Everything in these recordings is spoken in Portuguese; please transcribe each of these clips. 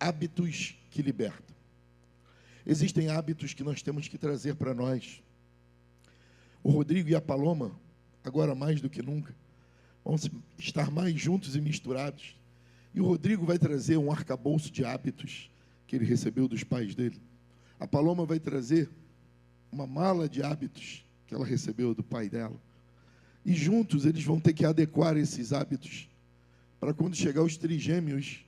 hábitos que libertam. Existem hábitos que nós temos que trazer para nós. O Rodrigo e a Paloma, agora mais do que nunca, vão estar mais juntos e misturados. E o Rodrigo vai trazer um arcabouço de hábitos que ele recebeu dos pais dele. A Paloma vai trazer uma mala de hábitos que ela recebeu do pai dela. E juntos eles vão ter que adequar esses hábitos para quando chegar os trigêmeos.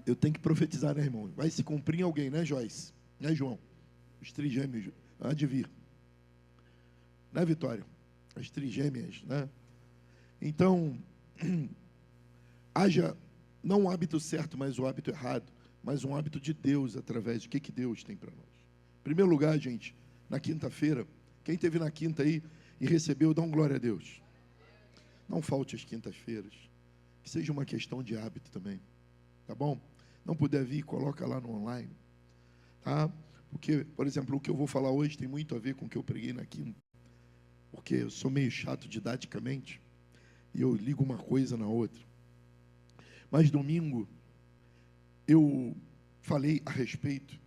Eu tenho que profetizar, né, irmão? Vai se cumprir em alguém, né, Joyce? Né, João? Os trigêmeos, há de vir. Né, Vitória? As trigêmeas, né? Então, haja não um hábito certo, mas o hábito errado, mas um hábito de Deus através do que Deus tem para nós. Em primeiro lugar, gente, na quinta-feira, quem esteve na quinta aí e recebeu, dá um glória a Deus. Não falte as quintas-feiras, que seja uma questão de hábito também, tá bom? Não puder vir, coloca lá no online, tá? Porque, por exemplo, o que eu vou falar hoje tem muito a ver com o que eu preguei na quinta, porque eu sou meio chato didaticamente e eu ligo uma coisa na outra. Mas domingo eu falei a respeito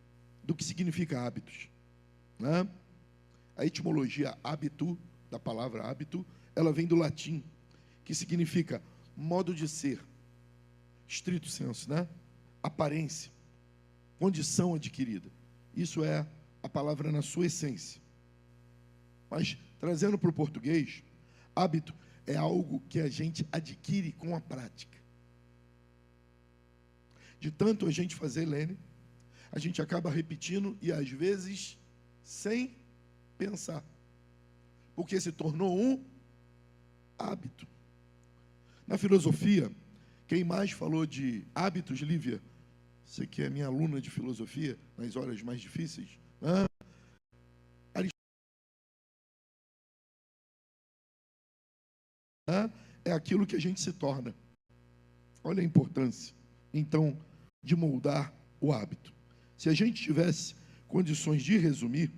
do que significa hábitos, né? A etimologia hábito, da palavra hábito, ela vem do latim, que significa modo de ser, estrito senso, né? Aparência, condição adquirida. Isso é a palavra na sua essência. Mas, trazendo para o português, hábito é algo que a gente adquire com a prática. De tanto a gente fazer, Lene, a gente acaba repetindo e, às vezes, sem pensar. Porque se tornou um hábito. Na filosofia, quem mais falou de hábitos, Lívia? Você que é minha aluna de filosofia, nas horas mais difíceis, né? É aquilo que a gente se torna. Olha a importância, então, de moldar o hábito. Se a gente tivesse condições de resumir,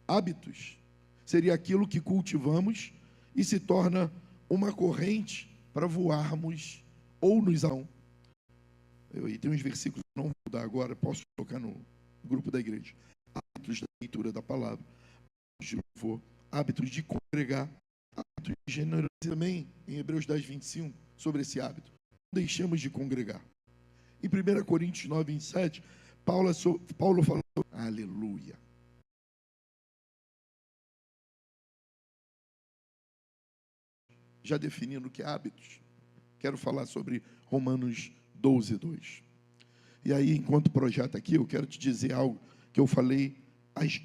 hábitos seria aquilo que cultivamos e se torna uma corrente para voarmos ou nos aão. E tem uns versículos que eu não vou dar agora, posso colocar no grupo da igreja. Hábitos da leitura da palavra, hábitos de louvor, hábitos de congregar, hábitos de generosidade. Também, em Hebreus 10, 25, sobre esse hábito. Não deixamos de congregar. Em 1 Coríntios 9, 27, Paulo falou, aleluia. Já definindo o que é hábitos, quero falar sobre Romanos 12, 2. E aí, enquanto projeto aqui, eu quero te dizer algo que eu falei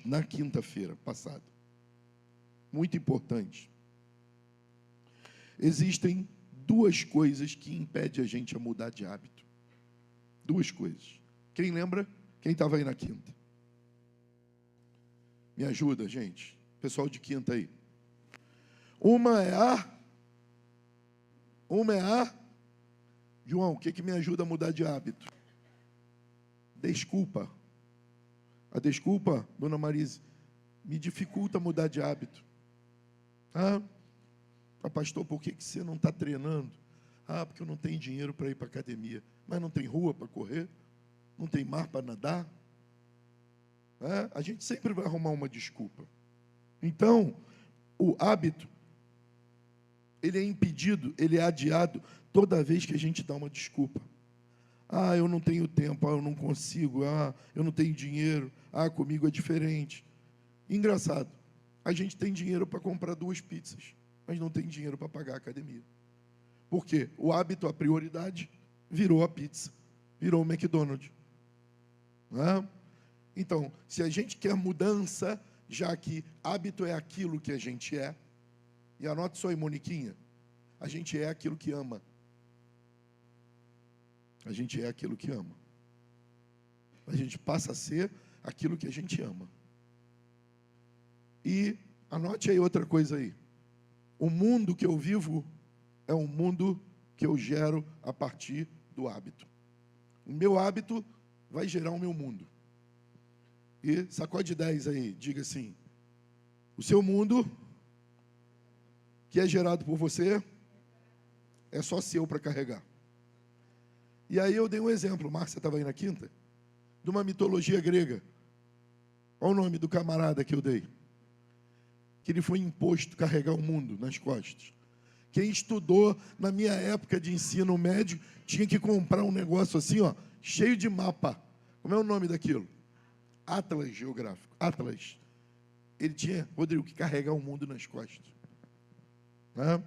na quinta-feira passada. Muito importante. Existem duas coisas que impedem a gente a mudar de hábito. Duas coisas. Quem lembra? Quem estava aí na quinta? Me ajuda, gente. Pessoal de quinta aí. Uma é a... João, o que me ajuda a mudar de hábito? Desculpa. A desculpa, dona Marise, me dificulta mudar de hábito. Pastor, por que você não está treinando? Porque eu não tenho dinheiro para ir para a academia. Mas não tem rua para correr? Não tem mar para nadar? A gente sempre vai arrumar uma desculpa. Então, o hábito, ele é impedido, ele é adiado toda vez que a gente dá uma desculpa. Eu não tenho tempo, eu não consigo, eu não tenho dinheiro, comigo é diferente. Engraçado, a gente tem dinheiro para comprar 2 pizzas, mas não tem dinheiro para pagar a academia. Por quê? O hábito, a prioridade, virou a pizza, virou o McDonald's. Então, se a gente quer mudança, já que hábito é aquilo que a gente é, e anote só aí, Moniquinha, a gente é aquilo que ama. A gente é aquilo que ama. A gente passa a ser aquilo que a gente ama. E anote aí outra coisa aí. O mundo que eu vivo é um mundo que eu gero a partir do hábito. O meu hábito vai gerar o meu mundo. E sacode 10 aí, diga assim: o seu mundo, que é gerado por você, é só seu para carregar. E aí eu dei um exemplo, Márcia estava aí na quinta, de uma mitologia grega. Olha o nome do camarada que eu dei. Que ele foi imposto carregar o mundo nas costas. Quem estudou na minha época de ensino médio tinha que comprar um negócio assim, ó, cheio de mapa. Como é o nome daquilo? Atlas geográfico. Atlas. Ele tinha, Rodrigo, que carregar o mundo nas costas. Né?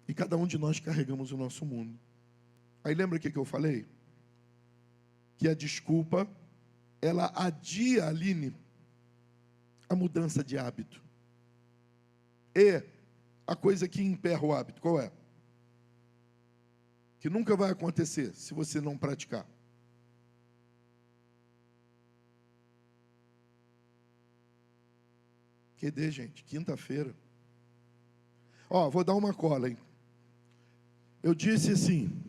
E cada um de nós carregamos o nosso mundo. Aí lembra o que eu falei? Que a desculpa, ela adia, Aline, a mudança de hábito. E a coisa que emperra o hábito, qual é? Que nunca vai acontecer se você não praticar. QD, gente, quinta-feira. Ó, vou dar uma cola, hein? Eu disse assim,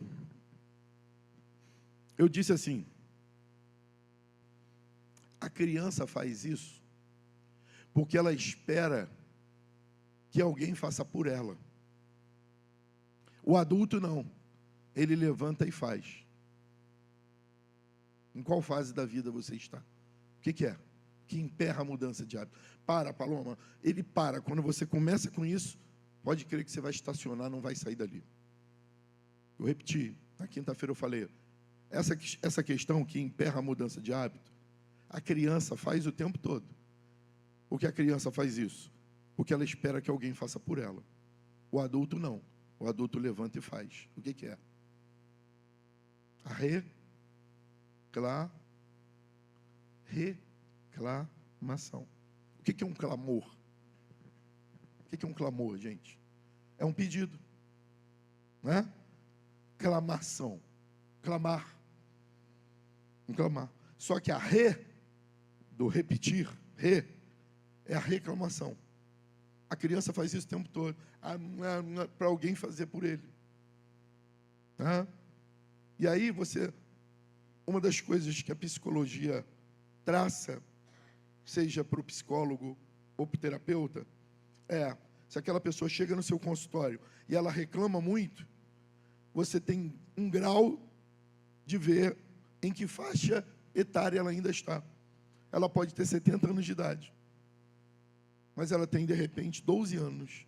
a criança faz isso porque ela espera que alguém faça por ela. O adulto não. Ele levanta e faz. Em qual fase da vida você está? O que é? Que emperra a mudança de hábito. Para, Paloma. Ele para. Quando você começa com isso, pode crer que você vai estacionar, não vai sair dali. Eu repeti. Na quinta-feira eu falei. Essa questão que emperra a mudança de hábito, a criança faz o tempo todo. Por que a criança faz isso? Porque ela espera que alguém faça por ela. O adulto não. O adulto levanta e faz. O que é? A reclamação. O que é um clamor? O que é um clamor, gente? É um pedido. Não é? Clamação. Clamar. Um clamar. Só que a do repetir, é a reclamação. A criança faz isso o tempo todo. Para alguém fazer por ele. Tá? E aí uma das coisas que a psicologia traça, seja para o psicólogo ou para o terapeuta, se aquela pessoa chega no seu consultório e ela reclama muito, você tem um grau de ver em que faixa etária ela ainda está. Ela pode ter 70 anos de idade, mas ela tem, de repente, 12 anos.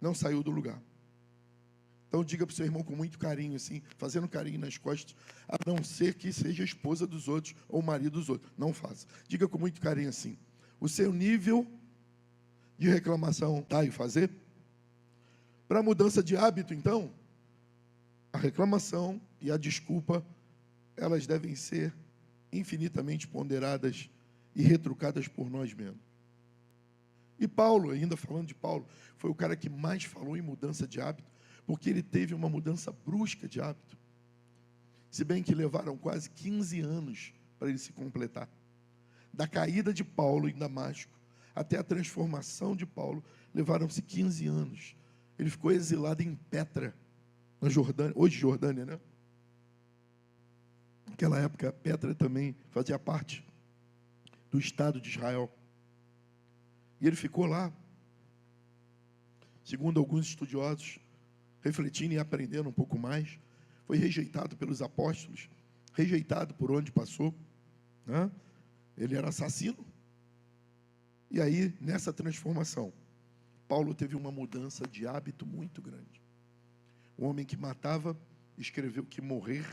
Não saiu do lugar. Então, diga para o seu irmão com muito carinho, assim, fazendo carinho nas costas, a não ser que seja a esposa dos outros ou o marido dos outros. Não faça. Diga com muito carinho assim. O seu nível de reclamação está aí fazer? Para mudança de hábito, então, a reclamação e a desculpa, elas devem ser infinitamente ponderadas e retrucadas por nós mesmos. E Paulo, ainda falando de Paulo, foi o cara que mais falou em mudança de hábito, porque ele teve uma mudança brusca de hábito. Se bem que levaram quase 15 anos para ele se completar. Da caída de Paulo em Damasco até a transformação de Paulo, levaram-se 15 anos. Ele ficou exilado em Petra, na Jordânia, hoje Jordânia, né? Naquela época, Petra também fazia parte do Estado de Israel. E ele ficou lá, segundo alguns estudiosos, refletindo e aprendendo um pouco mais. Foi rejeitado pelos apóstolos, rejeitado por onde passou, né? Ele era assassino. E aí, nessa transformação, Paulo teve uma mudança de hábito muito grande. O homem que matava escreveu que morrer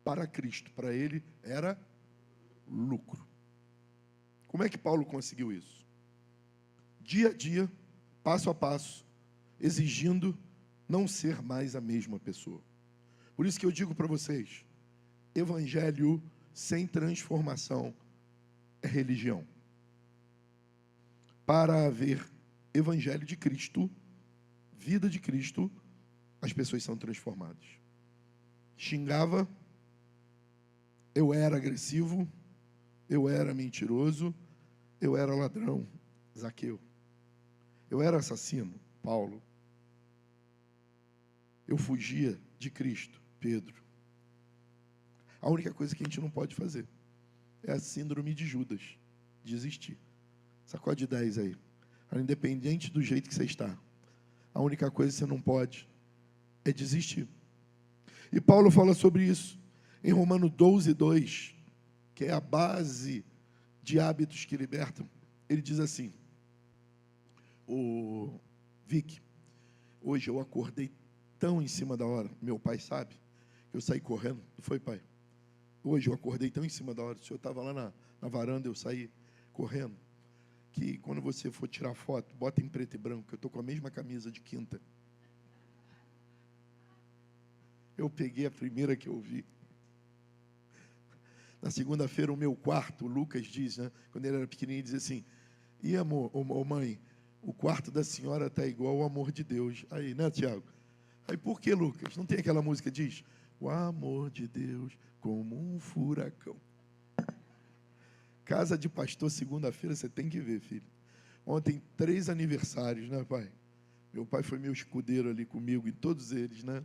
para Cristo, para ele, era lucro. Como é que Paulo conseguiu isso? Dia a dia, passo a passo, exigindo não ser mais a mesma pessoa. Por isso que eu digo para vocês, evangelho sem transformação é religião. Para haver evangelho de Cristo, vida de Cristo, as pessoas são transformadas. Xingava, eu era agressivo, eu era mentiroso, eu era ladrão, Zaqueu. Eu era assassino, Paulo. Eu fugia de Cristo, Pedro. A única coisa que a gente não pode fazer é a síndrome de Judas, desistir. Sacode 10 aí. Independente do jeito que você está, a única coisa que você não pode é desistir. E Paulo fala sobre isso em Romanos 12, 2, que é a base de hábitos que libertam. Ele diz assim: o Vic, hoje eu acordei tão em cima da hora, meu pai sabe, que eu saí correndo, não foi, pai? Hoje eu acordei tão em cima da hora, o senhor estava lá na varanda, eu saí correndo, que quando você for tirar foto, bota em preto e branco, eu estou com a mesma camisa de quinta. Eu peguei a primeira que eu vi. Na segunda-feira, o meu quarto, o Lucas diz, né, quando ele era pequenininho, dizia assim: e amor, ô mãe, o quarto da senhora está igual ao amor de Deus. Aí, né, Tiago? Aí, por que, Lucas? Não tem aquela música que diz: o amor de Deus como um furacão. Casa de pastor, segunda-feira, você tem que ver, filho. Ontem, 3 aniversários, né, pai? Meu pai foi meu escudeiro ali comigo, em todos eles, né?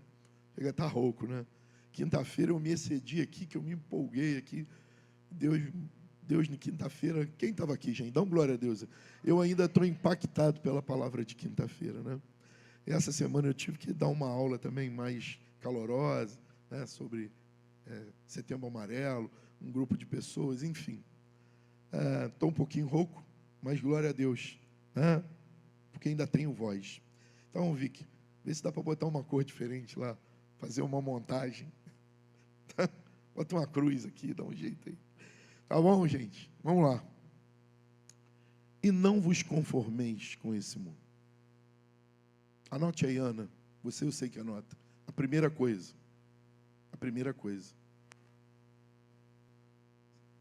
Chega a estar rouco, né? Quinta-feira eu me excedi aqui, que eu me empolguei aqui. Deus, na quinta-feira, quem estava aqui, gente? Dá glória a Deus. Eu ainda estou impactado pela palavra de quinta-feira, né? Essa semana eu tive que dar uma aula também mais calorosa, né, sobre Setembro Amarelo, um grupo de pessoas, enfim. Estou um pouquinho rouco, mas glória a Deus, né? Porque ainda tenho voz. Então, Vic, vê se dá para botar uma cor diferente lá, fazer uma montagem. Bota uma cruz aqui, dá um jeito aí. Tá bom, gente? Vamos lá. E não vos conformeis com esse mundo. Anote aí, Ana. Você, eu sei que anota. A primeira coisa.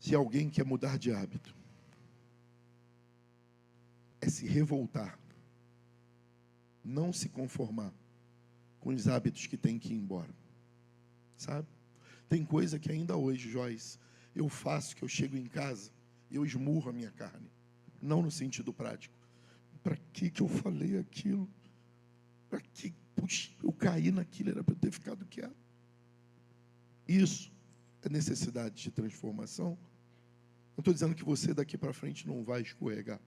Se alguém quer mudar de hábito, é se revoltar. Não se conformar com os hábitos que tem que ir embora. Sabe? Tem coisa que ainda hoje, Joyce, eu faço, que eu chego em casa, eu esmurro a minha carne. Não no sentido prático. Para que eu falei aquilo? Para que, puxa, eu caí naquilo, era para eu ter ficado quieto. Isso é necessidade de transformação. Não estou dizendo que você daqui para frente não vai escorregar.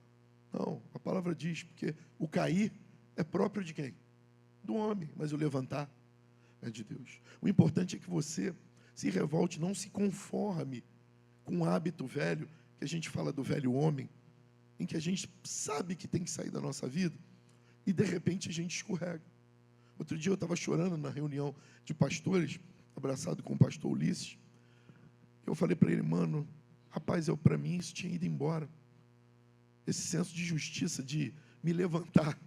Não, a palavra diz, porque o cair é próprio de quem? Do homem, mas o levantar é de Deus. O importante é que você se revolte, não se conforme com um hábito velho, que a gente fala do velho homem, em que a gente sabe que tem que sair da nossa vida, e de repente a gente escorrega. Outro dia eu estava chorando na reunião de pastores, abraçado com o pastor Ulisses. Eu falei para ele: mano, rapaz, para mim isso tinha ido embora. Esse senso de justiça, de me levantar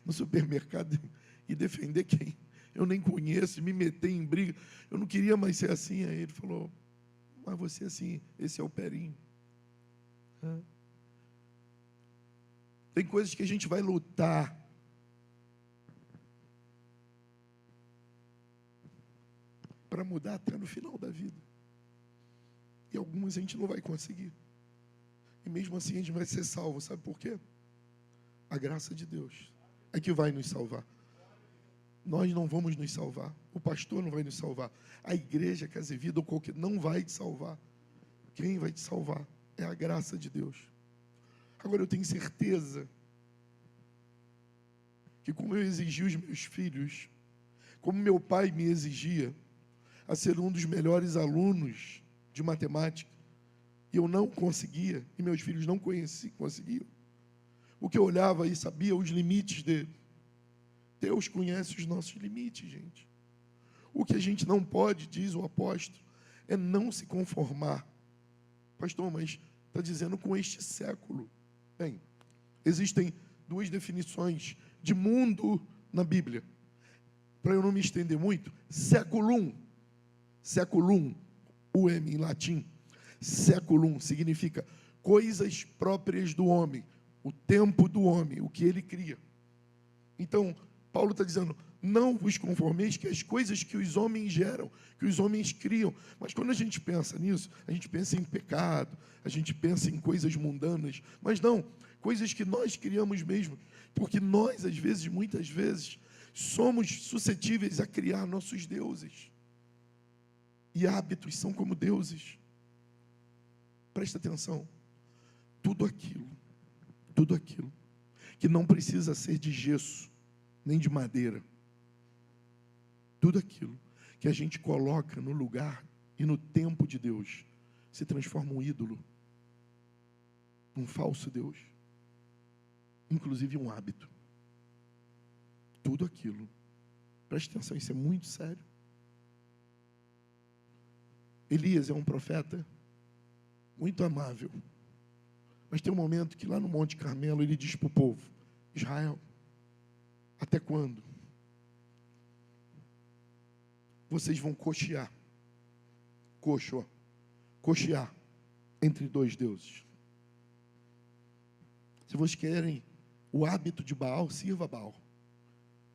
no supermercado e defender quem eu nem conheço, me meter em briga. Eu não queria mais ser assim. Aí ele falou: mas você assim, esse é o Perinho. Tem coisas que a gente vai lutar para mudar até no final da vida. E algumas a gente não vai conseguir. E mesmo assim a gente vai ser salvo. Sabe por quê? A graça de Deus é que vai nos salvar. Nós não vamos nos salvar. O pastor não vai nos salvar. A igreja, Casa e Vida ou qualquer não vai te salvar. Quem vai te salvar é a graça de Deus. Agora eu tenho certeza que, como eu exigi os meus filhos, como meu pai me exigia a ser um dos melhores alunos de matemática, e eu não conseguia, e meus filhos não conseguiam, porque eu olhava e sabia os limites dele. Deus conhece os nossos limites, gente. O que a gente não pode, diz o apóstolo, é não se conformar. Pastor, mas está dizendo com este século. Bem, existem 2 definições de mundo na Bíblia. Para eu não me estender muito, séculum, em latim, séculum significa coisas próprias do homem, o tempo do homem, o que ele cria. Então, Paulo está dizendo: não vos conformeis que as coisas que os homens geram, que os homens criam. Mas quando a gente pensa nisso, a gente pensa em pecado, a gente pensa em coisas mundanas, mas não, coisas que nós criamos mesmo, porque nós, às vezes, muitas vezes, somos suscetíveis a criar nossos deuses. E hábitos são como deuses. Presta atenção. Tudo aquilo que não precisa ser de gesso, nem de madeira, Tudo aquilo que a gente coloca no lugar e no tempo de Deus se transforma um ídolo, um falso Deus, inclusive um hábito. Tudo aquilo. Preste atenção, isso é muito sério. Elias é um profeta muito amável. Mas tem um momento que lá no Monte Carmelo ele diz para o povo: Israel, até quando vocês vão cochear entre dois deuses? Se vocês querem o hábito de Baal, sirva Baal.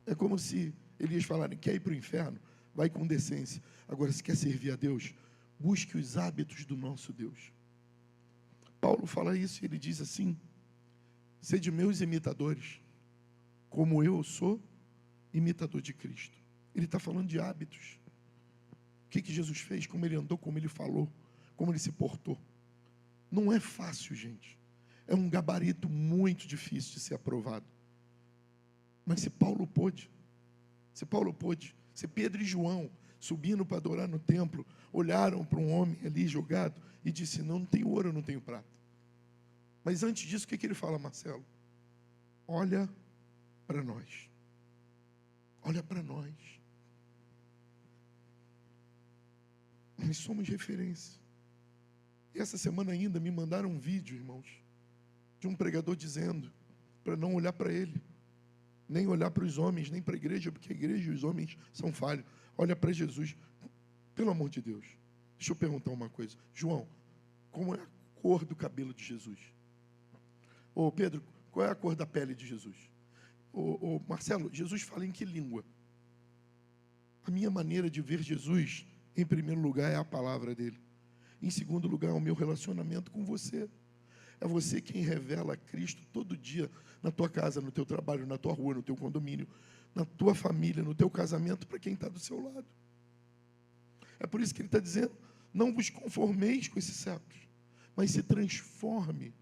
É como se Elias falarem: quer ir para o inferno? Vai com decência. Agora, se quer servir a Deus, busque os hábitos do nosso Deus. Paulo fala isso, ele diz assim: sede meus imitadores, como eu sou imitador de Cristo. Ele está falando de hábitos. O que Jesus fez, como ele andou, como ele falou, como ele se portou. Não é fácil, gente. É um gabarito muito difícil de ser aprovado. Mas se Paulo pôde, se Pedro e João, subindo para adorar no templo, olharam para um homem ali jogado e disse: não tenho ouro, não tenho prata. Mas antes disso, o que ele fala, Marcelo? Olha para nós. Olha para nós. Nós somos referência. E essa semana ainda me mandaram um vídeo, irmãos, de um pregador dizendo para não olhar para ele, nem olhar para os homens, nem para a igreja, porque a igreja e os homens são falhos. Olha para Jesus. Pelo amor de Deus. Deixa eu perguntar uma coisa. João, como é a cor do cabelo de Jesus? Ô Pedro, qual é a cor da pele de Jesus? Ô Marcelo, Jesus fala em que língua? A minha maneira de ver Jesus, em primeiro lugar, é a palavra dele. Em segundo lugar, é o meu relacionamento com você. É você quem revela Cristo todo dia na tua casa, no teu trabalho, na tua rua, no teu condomínio, na tua família, no teu casamento, para quem está do seu lado. É por isso que ele está dizendo: não vos conformeis com esses séculos, mas se transforme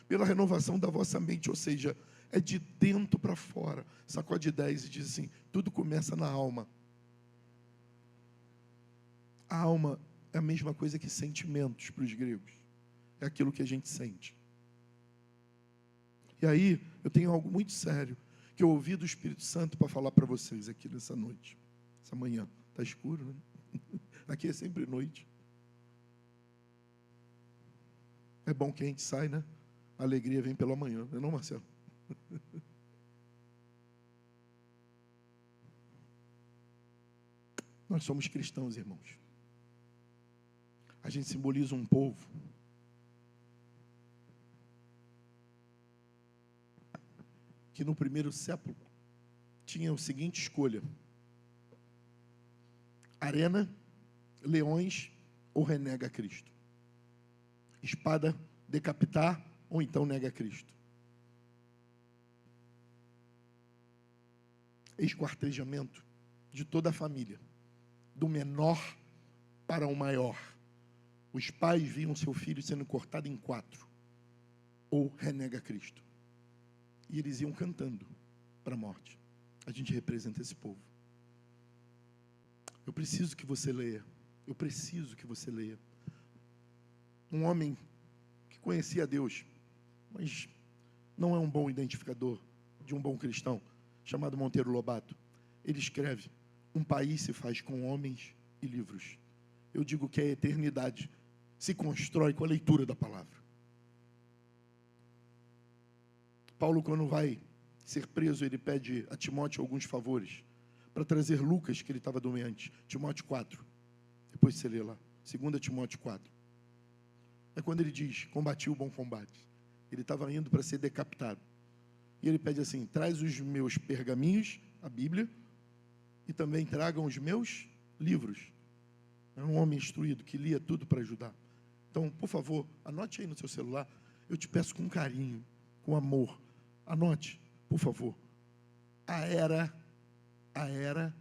pela renovação da vossa mente. Ou seja, é de dentro para fora. Sacode 10 e diz assim: tudo começa na alma. A alma é a mesma coisa que sentimentos para os gregos. É aquilo que a gente sente. E aí, eu tenho algo muito sério que eu ouvi do Espírito Santo para falar para vocês aqui nessa noite, essa manhã. Está escuro, né? Aqui é sempre noite. É bom que a gente sai, né? A alegria vem pela manhã, não é não, Marcelo? Nós somos cristãos, irmãos. A gente simboliza um povo que no primeiro século tinha a seguinte escolha: arena, leões ou renega Cristo. Espada, decapitar ou então nega Cristo. Esquartejamento de toda a família, do menor para o maior. Os pais viam seu filho sendo cortado em 4, ou renega Cristo. E eles iam cantando para a morte. A gente representa esse povo. Eu preciso que você leia. Eu preciso que você leia. Um homem que conhecia Deus, mas não é um bom identificador de um bom cristão, chamado Monteiro Lobato. Ele escreve: um país se faz com homens e livros. Eu digo que a eternidade se constrói com a leitura da palavra. Paulo, quando vai ser preso, ele pede a Timóteo alguns favores para trazer Lucas, que ele estava doente. Timóteo 4. Depois você lê lá. 2 Timóteo 4. É quando ele diz: combati o bom combate. Ele estava indo para ser decapitado. E ele pede assim: traz os meus pergaminhos, a Bíblia, e também tragam os meus livros. Era um homem instruído, que lia tudo para ajudar. Então, por favor, anote aí no seu celular. Eu te peço com carinho, com amor. Anote, por favor. A era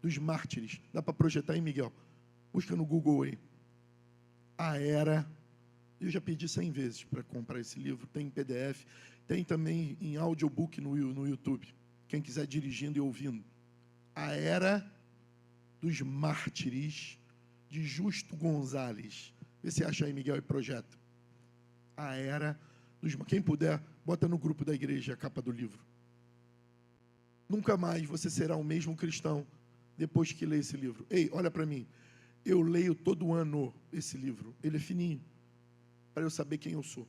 dos mártires. Dá para projetar aí, Miguel? Busca no Google aí. A era. Eu já pedi 100 vezes para comprar esse livro. Tem em PDF. Tem também em audiobook no YouTube. Quem quiser dirigindo e ouvindo. A Era dos Mártires, de Justo Gonzalez. Vê se acha aí, Miguel, e projeta. A Era dos Mártires. Quem puder, bota no grupo da igreja a capa do livro. Nunca mais você será o mesmo cristão depois que lê esse livro. Ei, olha para mim. Eu leio todo ano esse livro. Ele é fininho, para eu saber quem eu sou.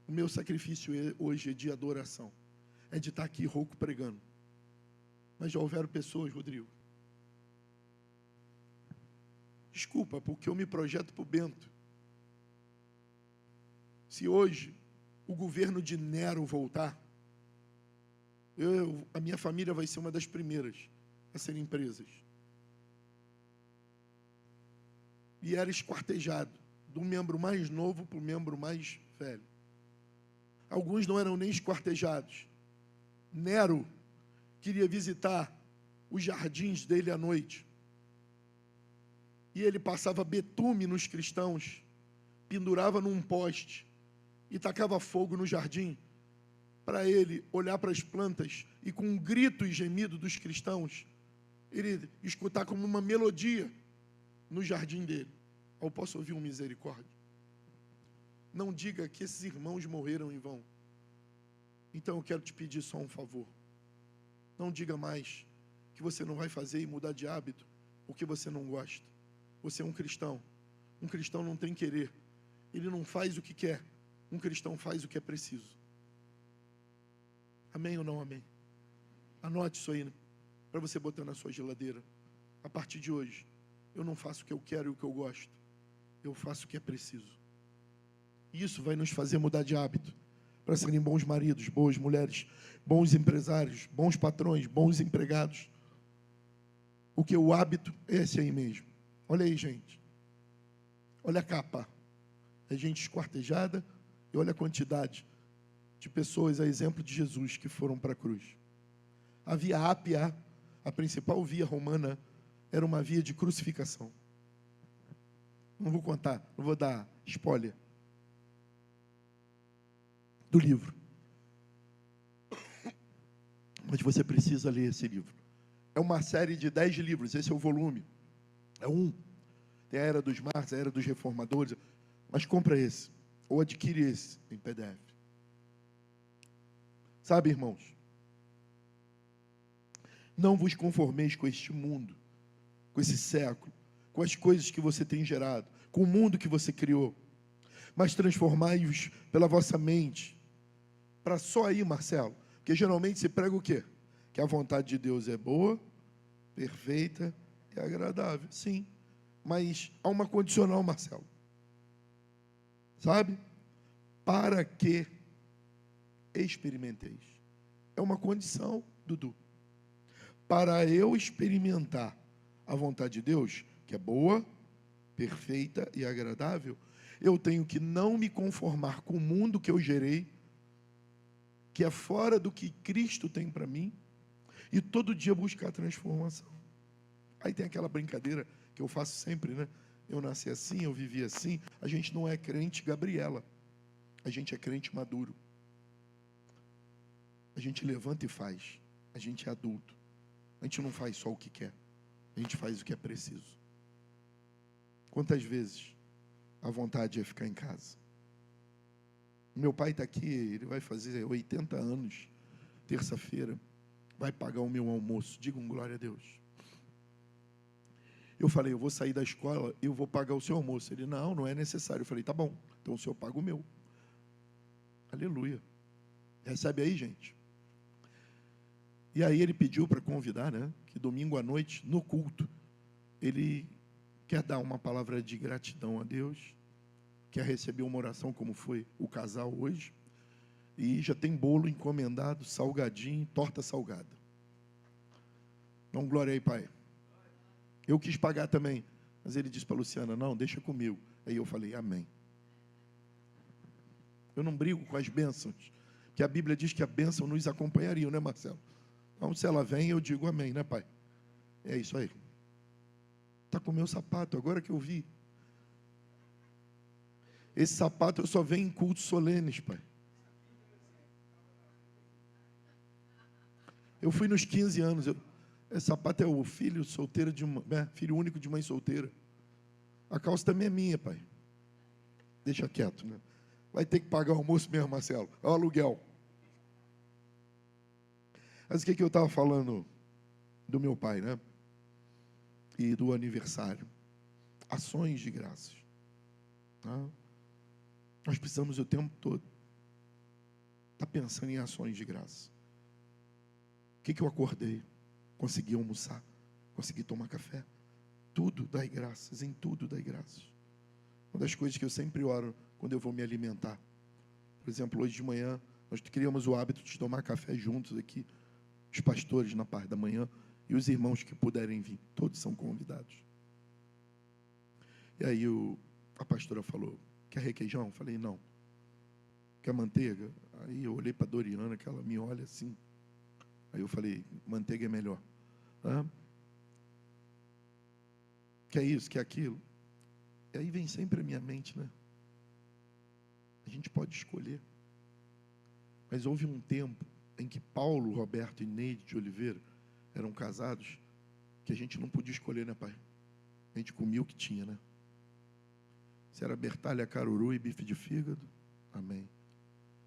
O meu sacrifício hoje é de adoração. É de estar aqui rouco pregando. Mas já houveram pessoas, Rodrigo. Desculpa, porque eu me projeto para o Bento. Se hoje o governo de Nero voltar, a minha família vai ser uma das primeiras a serem presas. E era esquartejado, do membro mais novo para o membro mais velho. Alguns não eram nem esquartejados. Nero queria visitar os jardins dele à noite. E ele passava betume nos cristãos, pendurava num poste e tacava fogo no jardim, para ele olhar para as plantas e com um grito e gemido dos cristãos, ele escutar como uma melodia no jardim dele. Eu posso ouvir um misericórdia? Não diga que esses irmãos morreram em vão. Então eu quero te pedir só um favor. Não diga mais que você não vai fazer e mudar de hábito porque você não gosta. Você é um cristão. Um cristão não tem querer. Ele não faz o que quer. Um cristão faz o que é preciso. Amém ou não amém? Anote isso aí, para você botar na sua geladeira. A partir de hoje, eu não faço o que eu quero e o que eu gosto. Eu faço o que é preciso. Isso vai nos fazer mudar de hábito, para serem bons maridos, boas mulheres, bons empresários, bons patrões, bons empregados. Porque o hábito é esse aí mesmo. Olha aí, gente. Olha a capa. É gente esquartejada e olha a quantidade de pessoas, a exemplo de Jesus, que foram para a cruz. A Via Ápia, a principal via romana, era uma via de crucificação. Não vou contar, não vou dar spoiler do livro. Mas você precisa ler esse livro. É uma série de 10 livros, esse é o volume. É um. Tem a Era dos Mártires, a Era dos Reformadores. Mas compra esse, ou adquire esse em PDF. Sabe, irmãos? Não vos conformeis com este mundo, com esse século, com as coisas que você tem gerado, com o mundo que você criou, mas transformai-vos pela vossa mente. Para só aí, Marcelo, porque geralmente se prega o quê? Que a vontade de Deus é boa, perfeita e agradável. Sim, mas há uma condicional, Marcelo. Sabe? Para que experimenteis. É uma condição, Dudu. Para eu experimentar a vontade de Deus, que é boa, perfeita e agradável, eu tenho que não me conformar com o mundo que eu gerei, que é fora do que Cristo tem para mim, e todo dia buscar a transformação. Aí tem aquela brincadeira que eu faço sempre, né? Eu nasci assim, eu vivi assim. A gente não é crente Gabriela. A gente é crente maduro. A gente levanta e faz. A gente é adulto. A gente não faz só o que quer. A gente faz o que é preciso. Quantas vezes a vontade é ficar em casa? Meu pai está aqui, ele vai fazer 80 anos, terça-feira, vai pagar o meu almoço. Digam glória a Deus. Eu falei, eu vou sair da escola e eu vou pagar o seu almoço. Ele, não é necessário. Eu falei, tá bom, então o senhor paga o meu. Aleluia. Recebe aí, gente. E aí ele pediu para convidar, né? Que domingo à noite, no culto, ele quer dar uma palavra de gratidão a Deus, quer receber uma oração como foi o casal hoje, e já tem bolo encomendado, salgadinho, torta salgada. Dá glória aí, pai. Eu quis pagar também, mas ele disse para a Luciana, não, deixa comigo. Aí eu falei, amém. Eu não brigo com as bênçãos, que a Bíblia diz que a bênção nos acompanharia, né, Marcelo? Então, se ela vem, eu digo amém, né, pai? É isso aí. Está com o meu sapato, agora que eu vi. Esse sapato eu só venho em cultos solenes, pai. Eu fui nos 15 anos. Esse sapato é o filho solteiro filho único de mãe solteira. A calça também é minha, pai. Deixa quieto, né? Vai ter que pagar o almoço mesmo, Marcelo. É o aluguel. Mas o que eu estava falando do meu pai, né? E do aniversário. Ações de graças. Tá? Nós precisamos o tempo todo estar pensando em ações de graça. O que eu acordei? Consegui almoçar, consegui tomar café. Tudo dai graças, em tudo dai graças. Uma das coisas que eu sempre oro quando eu vou me alimentar. Por exemplo, hoje de manhã, nós criamos o hábito de tomar café juntos aqui. Os pastores na parte da manhã e os irmãos que puderem vir. Todos são convidados. E aí a pastora falou, quer requeijão? Eu falei, não. Quer manteiga? Aí eu olhei para a Doriana, que ela me olha assim. Aí eu falei, manteiga é melhor. Quer isso, quer aquilo? E aí vem sempre a minha mente, né? A gente pode escolher. Mas houve um tempo em que Paulo, Roberto e Neide de Oliveira eram casados, que a gente não podia escolher, né, pai? A gente comia o que tinha, né? Se era bertalha, caruru e bife de fígado, amém.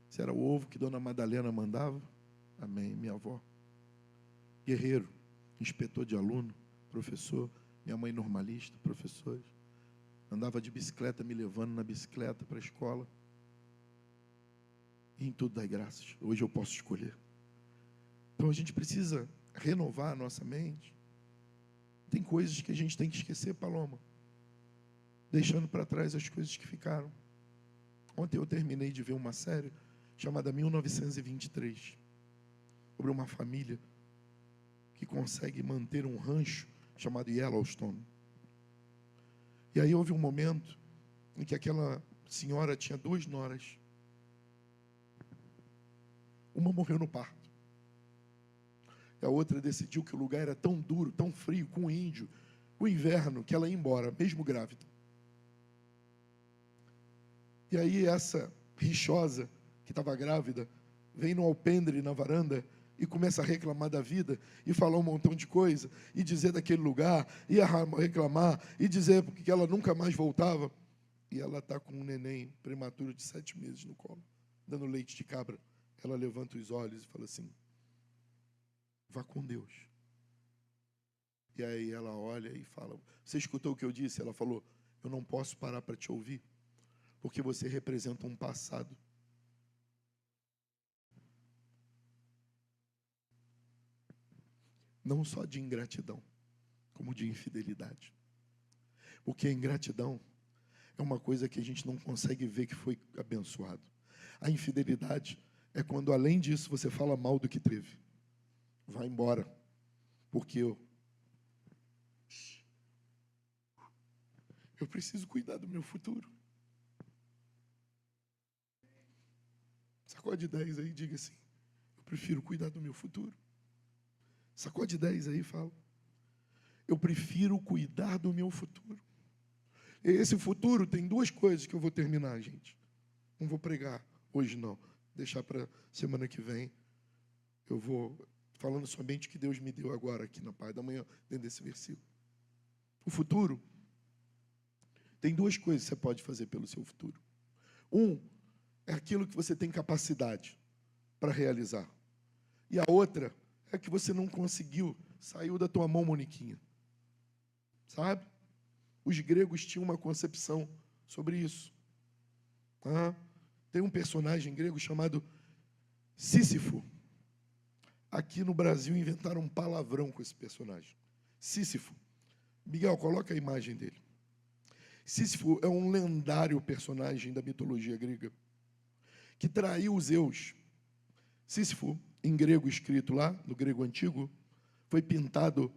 Se era o ovo que Dona Madalena mandava, amém, minha avó. Guerreiro, inspetor de aluno, professor, minha mãe normalista, professores. Andava de bicicleta, me levando na bicicleta para a escola. E em tudo dai graças. Hoje eu posso escolher. Então a gente precisa renovar a nossa mente. Tem coisas que a gente tem que esquecer, Paloma. Deixando para trás as coisas que ficaram. Ontem eu terminei de ver uma série chamada 1923. Sobre uma família que consegue manter um rancho chamado Yellowstone. E aí houve um momento em que aquela senhora tinha 2 noras. Uma morreu no parto. E a outra decidiu que o lugar era tão duro, tão frio, com índio, o inverno, que ela ia embora, mesmo grávida. E aí essa rixosa, que estava grávida, vem no alpendre, na varanda, e começa a reclamar da vida, e falar um montão de coisa, e dizer daquele lugar, e reclamar, e dizer que ela nunca mais voltava. E ela está com um neném prematuro de 7 meses no colo, dando leite de cabra. Ela levanta os olhos e fala assim, vá com Deus. E aí ela olha e fala, você escutou o que eu disse? Ela falou, eu não posso parar para te ouvir, porque você representa um passado. Não só de ingratidão, como de infidelidade. Porque a ingratidão é uma coisa que a gente não consegue ver que foi abençoado. A infidelidade é quando, além disso, você fala mal do que teve. Vai embora, porque eu preciso cuidar do meu futuro. Sacode 10 aí, diga assim, eu prefiro cuidar do meu futuro. Sacode 10 aí e fala, eu prefiro cuidar do meu futuro. E esse futuro tem 2 coisas que eu vou terminar, gente. Não vou pregar hoje, não. Deixar para semana que vem. Eu vou falando somente o que Deus me deu agora aqui na parte da manhã, dentro desse versículo. O futuro tem 2 coisas que você pode fazer pelo seu futuro. É aquilo que você tem capacidade para realizar. E a outra é que você não conseguiu, saiu da tua mão, Moniquinha. Sabe? Os gregos tinham uma concepção sobre isso. Tem um personagem grego chamado Sísifo. Aqui no Brasil inventaram um palavrão com esse personagem. Sísifo. Miguel, coloca a imagem dele. Sísifo é um lendário personagem da mitologia grega que traiu os Zeus. Sísifo, em grego escrito lá, no grego antigo, foi pintado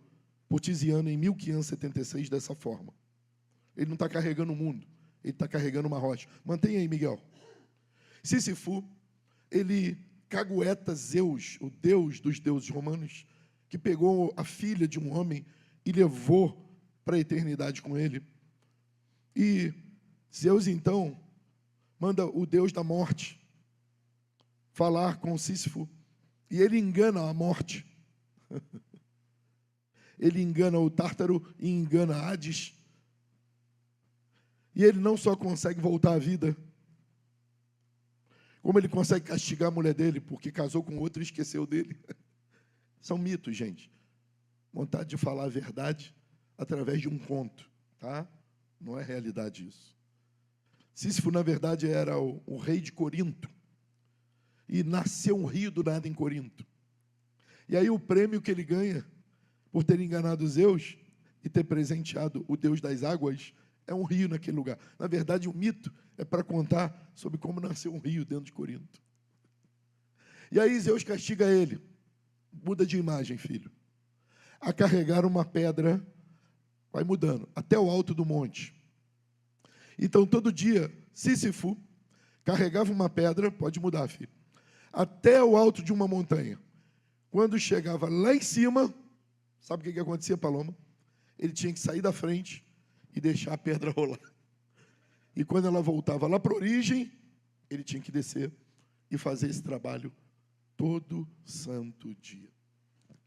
por Tiziano em 1576 dessa forma. Ele não está carregando o mundo, ele está carregando uma rocha. Mantenha aí, Miguel. Sísifo, ele cagueta Zeus, o deus dos deuses romanos, que pegou a filha de um homem e levou para a eternidade com ele. E Zeus, então, manda o deus da morte falar com Sísifo, e ele engana a morte, Ele engana o Tártaro e engana Hades. E ele não só consegue voltar à vida, como ele consegue castigar a mulher dele, porque casou com outro e esqueceu dele. São mitos, gente. Vontade de falar a verdade através de um conto, tá? Não é realidade isso. Sísifo, na verdade, era o rei de Corinto. E nasceu um rio do nada em Corinto. E aí o prêmio que ele ganha por ter enganado Zeus e ter presenteado o Deus das águas é um rio naquele lugar. Na verdade, o mito é para contar sobre como nasceu um rio dentro de Corinto. E aí Zeus castiga ele. Muda de imagem, filho. A carregar uma pedra, vai mudando, até o alto do monte. Então, todo dia, Sísifo carregava uma pedra, pode mudar, filho, até o alto de uma montanha. Quando chegava lá em cima, sabe o que acontecia, Paloma? Ele tinha que sair da frente e deixar a pedra rolar. E quando ela voltava lá para a origem, ele tinha que descer e fazer esse trabalho todo santo dia.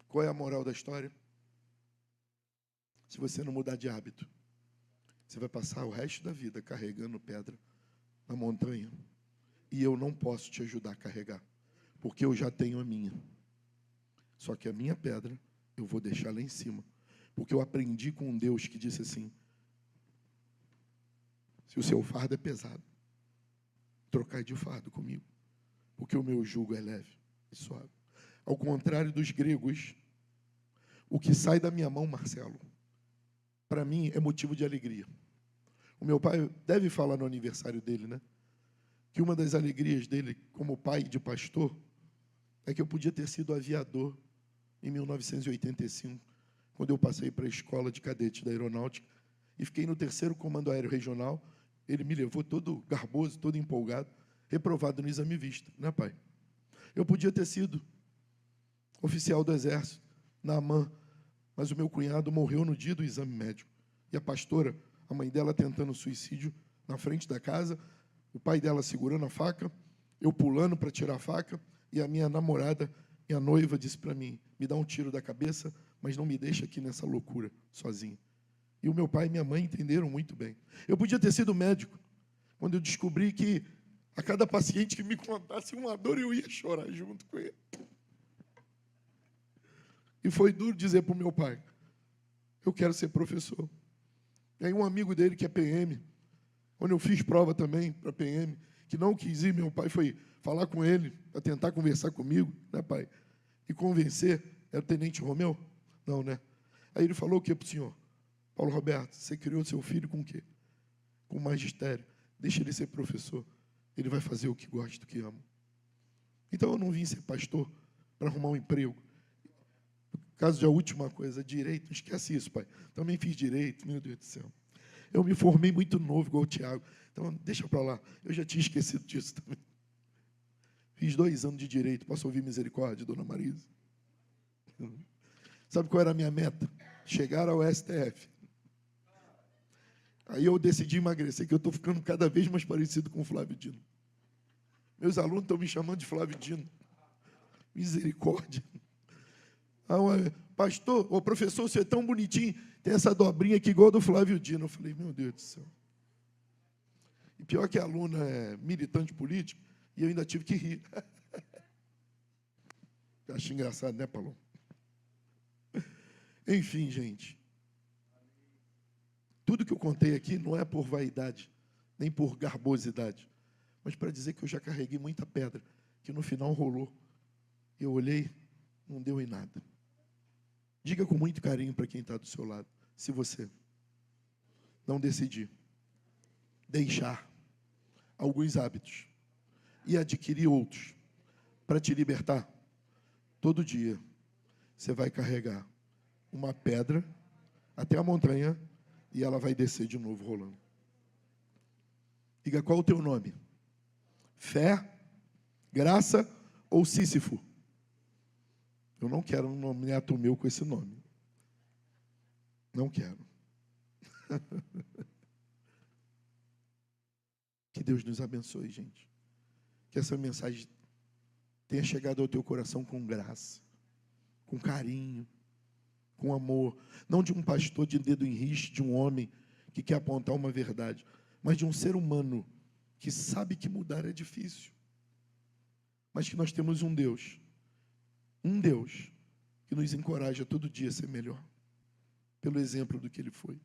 Qual é a moral da história? Se você não mudar de hábito, você vai passar o resto da vida carregando pedra na montanha. E eu não posso te ajudar a carregar, porque eu já tenho a minha. Só que a minha pedra eu vou deixar lá em cima, porque eu aprendi com um Deus que disse assim: se o seu fardo é pesado, trocai de fardo comigo, porque o meu jugo é leve e suave. Ao contrário dos gregos, o que sai da minha mão, Marcelo, para mim é motivo de alegria. O meu pai deve falar no aniversário dele, né? Que uma das alegrias dele, como pai de pastor, é que eu podia ter sido aviador em 1985, quando eu passei para a escola de cadete da aeronáutica e fiquei no 3º Comando Aéreo Regional. Ele me levou todo garboso, todo empolgado, reprovado no exame vista, né, pai? Eu podia ter sido oficial do Exército, na AMAN, mas o meu cunhado morreu no dia do exame médico. E a pastora, a mãe dela tentando suicídio na frente da casa, o pai dela segurando a faca, eu pulando para tirar a faca, e a minha namorada, minha noiva, disse para mim: me dá um tiro da cabeça, mas não me deixa aqui nessa loucura, sozinho. E o meu pai e minha mãe entenderam muito bem. Eu podia ter sido médico, quando eu descobri que a cada paciente que me contasse uma dor, eu ia chorar junto com ele. E foi duro dizer para o meu pai: eu quero ser professor. E aí um amigo dele, que é PM, quando eu fiz prova também para PM, que não quis ir, meu pai foi falar com ele, para tentar conversar comigo, né, pai? E convencer. Era o Tenente Romeu? Não, né? Aí ele falou o quê para o senhor? Paulo Roberto, você criou seu filho com o quê? Com magistério. Deixa ele ser professor. Ele vai fazer o que gosta, o que ama. Então eu não vim ser pastor para arrumar um emprego. Caso de a última coisa, direito, não esquece isso, pai. Também fiz direito, meu Deus do céu. Eu me formei muito novo, igual o Tiago. Então, deixa para lá. Eu já tinha esquecido disso também. Fiz 2 anos de direito. Posso ouvir misericórdia, dona Marisa? Sabe qual era a minha meta? Chegar ao STF. Aí eu decidi emagrecer, que eu estou ficando cada vez mais parecido com o Flávio Dino. Meus alunos estão me chamando de Flávio Dino. Misericórdia. Pastor, ô professor, você é tão bonitinho, tem essa dobrinha aqui igual a do Flávio Dino. Eu falei, meu Deus do céu. E pior que a aluna é militante político, e eu ainda tive que rir. Acho engraçado, né, Paulo? Enfim, gente. Tudo que eu contei aqui não é por vaidade, nem por garbosidade, mas para dizer que eu já carreguei muita pedra, que no final rolou. Eu olhei, não deu em nada. Diga com muito carinho para quem está do seu lado: se você não decidir deixar alguns hábitos e adquirir outros para te libertar, todo dia você vai carregar uma pedra até a montanha e ela vai descer de novo rolando. Diga: qual o teu nome? Fé, graça ou Sísifo? Eu não quero um nome neto meu com esse nome. Não quero. Que Deus nos abençoe, gente. Que essa mensagem tenha chegado ao teu coração com graça, com carinho, com amor, não de um pastor de dedo em riste, de um homem que quer apontar uma verdade, mas de um ser humano que sabe que mudar é difícil, mas que nós temos um Deus que nos encoraja todo dia a ser melhor, pelo exemplo do que Ele foi.